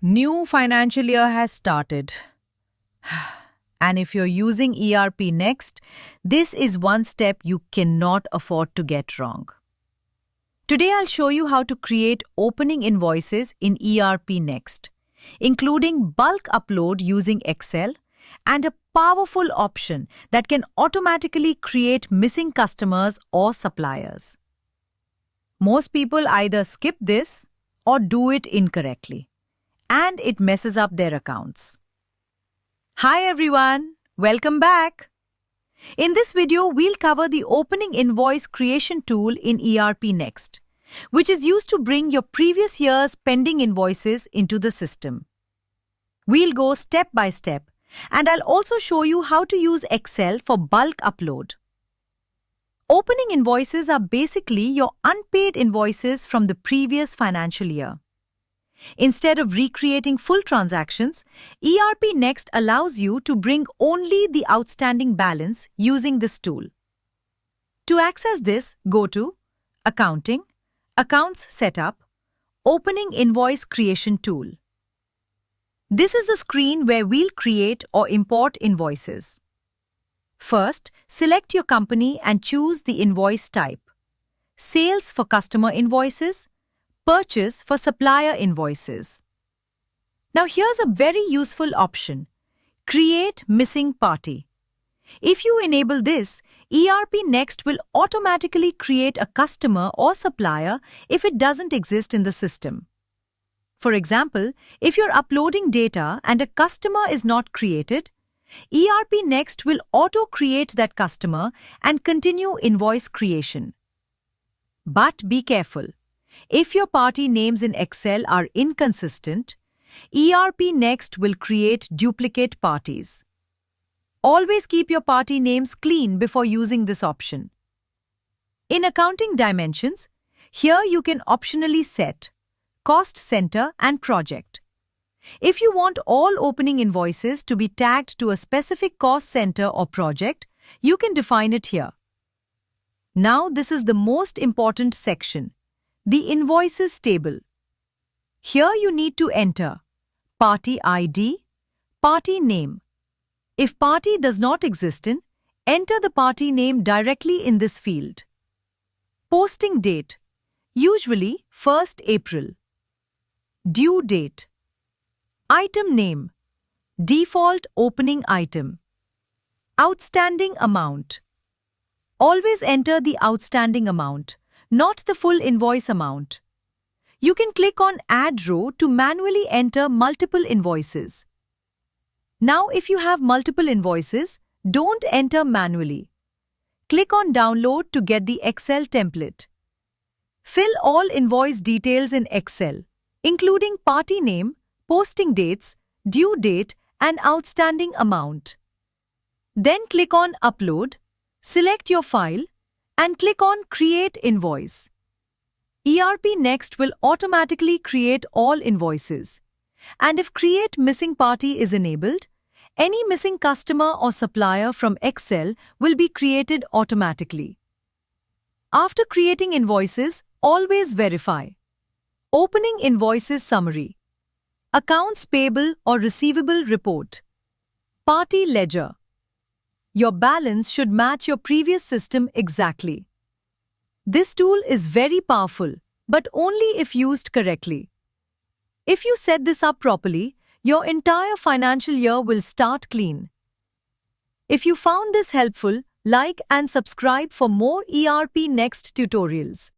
New financial year has started. And if you're using ERP Next, this is one step you cannot afford to get wrong. Today I'll show you how to create opening invoices in ERP Next, including bulk upload using Excel and a powerful option that can automatically create missing customers or suppliers. Most people either skip this or do it incorrectly, and it messes up their accounts. Hi everyone, welcome back. In this video, we'll cover the opening invoice creation tool in ERP Next, which is used to bring your previous year's pending invoices into the system. We'll go step by step, and I'll also show you how to use Excel for bulk upload. Opening invoices are basically your unpaid invoices from the previous financial year. Instead of recreating full transactions, ERP Next allows you to bring only the outstanding balance using this tool. To access this, go to Accounting, Accounts Setup, Opening Invoice Creation Tool. This is the screen where we'll create or import invoices. First, select your company and choose the invoice type: Sales for customer invoices, Purchase for supplier invoices. Now here's a very useful option: Create Missing Party. If you enable this, ERP Next will automatically create a customer or supplier if it doesn't exist in the system. For example, if you're uploading data and a customer is not created, ERP Next will auto-create that customer and continue invoice creation. But be careful. If your party names in Excel are inconsistent, ERP Next will create duplicate parties. Always keep your party names clean before using this option. In Accounting Dimensions, here you can optionally set Cost Center and Project. If you want all opening invoices to be tagged to a specific cost center or project, you can define it here. Now this is the most important section: the Invoices table. Here you need to enter Party ID, Party Name. If party does not exist enter the party name directly in this field. Posting date, usually 1st April. Due date. Item name, default opening item. Outstanding amount. Always enter the outstanding amount, not the full invoice amount. You can click on Add Row to manually enter multiple invoices. Now, if you have multiple invoices, don't enter manually. Click on Download to get the Excel template. Fill all invoice details in Excel, including party name, posting dates, due date, and outstanding amount. Then click on Upload, select your file, and click on Create Invoice. ERP Next will automatically create all invoices. And if Create Missing Party is enabled, any missing customer or supplier from Excel will be created automatically. After creating invoices, always verify. Opening Invoices Summary. Accounts Payable or Receivable Report. Party Ledger. Your balance should match your previous system exactly. This tool is very powerful, but only if used correctly. If you set this up properly, your entire financial year will start clean. If you found this helpful, like and subscribe for more ERP Next tutorials.